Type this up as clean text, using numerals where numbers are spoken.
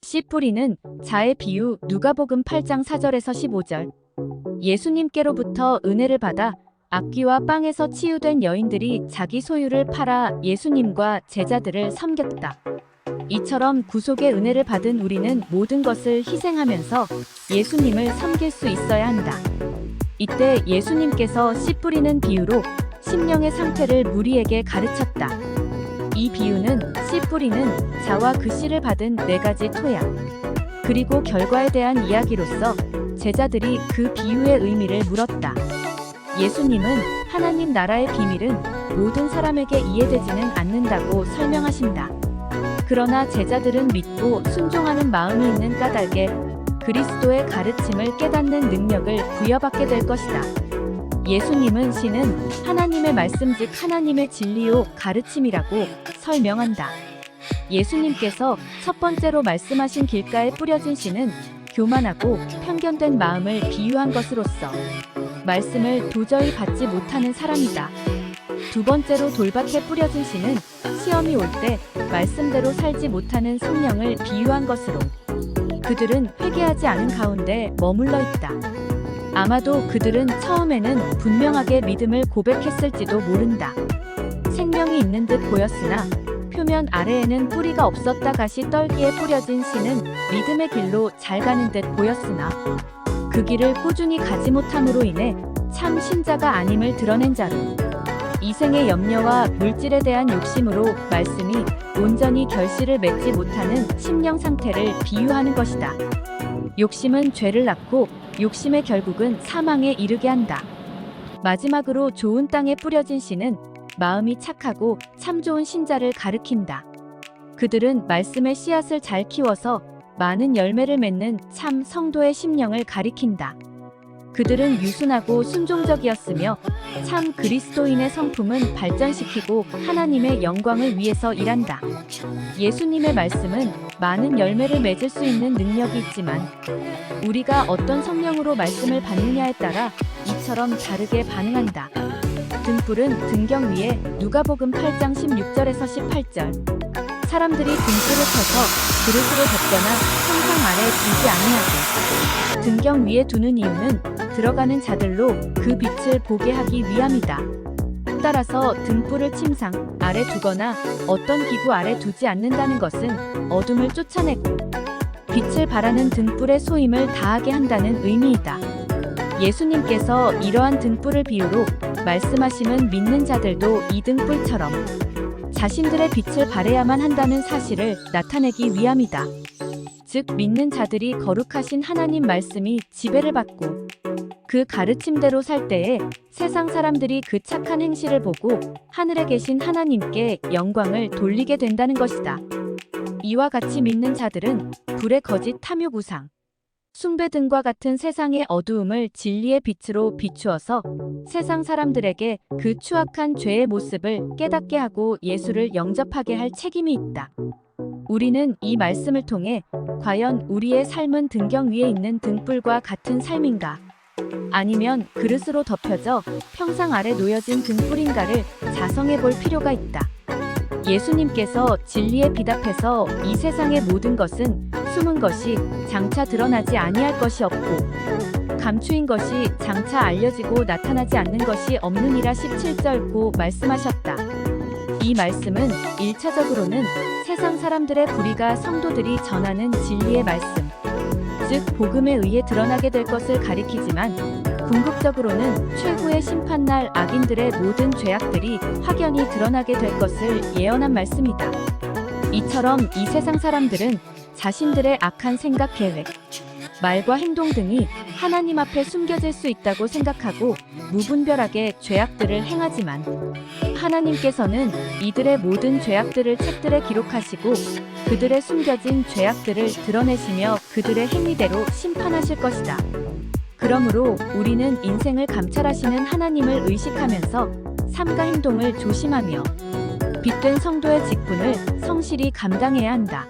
씨 뿌리는 자의 비유 누가복음 8장 4절에서 15절. 예수님께로부터 은혜를 받아 악귀와 빵에서 치유된 여인들이 자기 소유를 팔아 예수님과 제자들을 섬겼다. 이처럼 구속의 은혜를 받은 우리는 모든 것을 희생하면서 예수님을 섬길 수 있어야 한다. 이때 예수님께서 씨 뿌리는 비유로 심령의 상태를 무리에게 가르쳤다. 이 비유는 씨 뿌리는 자와 그 씨를 받은 4가지 토양, 그리고 결과에 대한 이야기로서 제자들이 그 비유의 의미를 물었다. 예수님은 하나님 나라의 비밀은 모든 사람에게 이해되지는 않는다고 설명하신다. 그러나 제자들은 믿고 순종하는 마음이 있는 까닭에 그리스도의 가르침을 깨닫는 능력을 부여받게 될 것이다. 예수님은 씨는 하나님의 말씀 즉 하나님의 진리요 가르침이라고 설명한다. 예수님께서 첫 번째로 말씀하신 길가에 뿌려진 씨는 교만하고 편견된 마음을 비유한 것으로서 말씀을 도저히 받지 못하는 사람이다. 두 번째로 돌밭에 뿌려진 씨는 시험이 올 때 말씀대로 살지 못하는 성령을 비유한 것으로 그들은 회개하지 않은 가운데 머물러 있다. 아마도 그들은 처음에는 분명하게 믿음을 고백했을지도 모른다. 생명이 있는 듯 보였으나 표면 아래에는 뿌리가 없었다. 가시 떨기에 뿌려진 씨는 믿음의 길로 잘 가는 듯 보였으나 그 길을 꾸준히 가지 못함으로 인해 참 신자가 아님을 드러낸 자로 이 생의 염려와 물질에 대한 욕심으로 말씀이 온전히 결실을 맺지 못하는 심령 상태를 비유하는 것이다. 욕심은 죄를 낳고 욕심의 결국은 사망에 이르게 한다. 마지막으로 좋은 땅에 뿌려진 씨는 마음이 착하고 참 좋은 신자를 가리킨다. 그들은 말씀의 씨앗을 잘 키워서 많은 열매를 맺는 참 성도의 심령을 가리킨다. 그들은 유순하고 순종적이었으며 참 그리스도인의 성품은 발전시키고 하나님의 영광을 위해서 일한다. 예수님의 말씀은 많은 열매를 맺을 수 있는 능력이 있지만 우리가 어떤 성령으로 말씀을 받느냐에 따라 이처럼 다르게 반응한다. 등불은 등경 위에 누가복음 8장 16절에서 18절. 사람들이 등불을 켜서 그릇으로 덮거나 형상 아래 두지 아니하고 등경 위에 두는 이유는 들어가는 자들로 그 빛을 보게 하기 위함이다. 따라서 등불을 침상 아래 두거나 어떤 기구 아래 두지 않는다는 것은 어둠을 쫓아내고 빛을 발하는 등불의 소임을 다하게 한다는 의미이다. 예수님께서 이러한 등불을 비유로 말씀하심은 믿는 자들도 이 등불처럼 자신들의 빛을 발해야만 한다는 사실을 나타내기 위함이다. 즉 믿는 자들이 거룩하신 하나님 말씀이 지배를 받고 그 가르침대로 살 때에 세상 사람들이 그 착한 행실을 보고 하늘에 계신 하나님께 영광을 돌리게 된다는 것이다. 이와 같이 믿는 자들은 불의 거짓 탐욕 우상, 숭배 등과 같은 세상의 어두움을 진리의 빛으로 비추어서 세상 사람들에게 그 추악한 죄의 모습을 깨닫게 하고 예수를 영접하게 할 책임이 있다. 우리는 이 말씀을 통해 과연 우리의 삶은 등경 위에 있는 등불과 같은 삶인가? 아니면 그릇으로 덮여져 평상 아래 놓여진 등불인가를 자성해 볼 필요가 있다. 예수님께서 진리의 빛 앞에서 이 세상의 모든 것은 숨은 것이 장차 드러나지 아니할 것이 없고 감추인 것이 장차 알려지고 나타나지 않는 것이 없느니라 17절 말씀하셨다. 이 말씀은 1차적으로는 세상 사람들의 불의가 성도들이 전하는 진리의 말씀, 즉 복음에 의해 드러나게 될 것을 가리키지만 궁극적으로는 최후의 심판날 악인들의 모든 죄악들이 확연히 드러나게 될 것을 예언한 말씀이다. 이처럼 이 세상 사람들은 자신들의 악한 생각, 계획, 말과 행동 등이 하나님 앞에 숨겨질 수 있다고 생각하고 무분별하게 죄악들을 행하지만 하나님께서는 이들의 모든 죄악들을 책들에 기록하시고 그들의 숨겨진 죄악들을 드러내시며 그들의 행위대로 심판하실 것이다. 그러므로 우리는 인생을 감찰하시는 하나님을 의식하면서 삶과 행동을 조심하며 빛된 성도의 직분을 성실히 감당해야 한다.